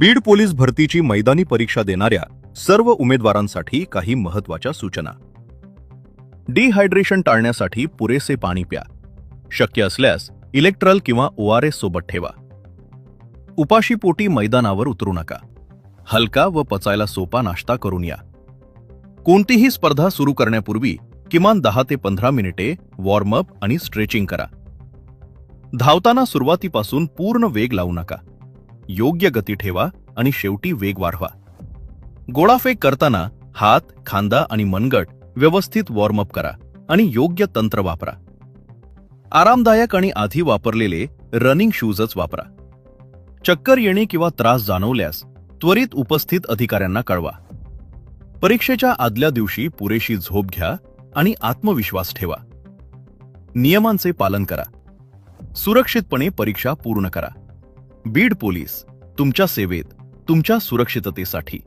Beed police भरतीची मैदानी परीक्षा देणाऱ्या सर्व उमेदवारांसाठी काही महत्त्वाच्या सूचना. डिहायड्रेशन टाळण्यासाठी पुरेसे पाणी प्या. शक्य असल्यास इलेक्ट्रल किंवा ORS सोबत ठेवा. उपाशीपोटी मैदानावर उतरू नका. हलका व पचायला सोपा नाश्ता करून या. कोणतीही स्पर्धा सुरू करण्यापूर्वी किमान 10 ते 15 मिनिटे वॉर्मअप आणि स्ट्रेचिंग करा. धावताना सुरुवातीपासून पूर्ण वेग लावू नका. योग्य गती ठेवा आणि शेवटी वेग वाढवा. गोळाफेक करताना हात, खांदा आणि मनगट व्यवस्थित वॉर्मअप करा आणि योग्य तंत्र वापरा. आरामदायक आणि आधी वापरलेले रनिंग शूजच वापरा. चक्कर येणे किंवा त्रास जाणवल्यास त्वरित उपस्थित अधिकाऱ्यांना कळवा. परीक्षेच्या आदल्या दिवशी पुरेशी झोप घ्या आणि आत्मविश्वास ठेवा. नियमांचे पालन करा. सुरक्षितपणे परीक्षा पूर्ण करा. बीड पोलीस तुमच्या सेवेत, तुमच्या सुरक्षिततेसाठी.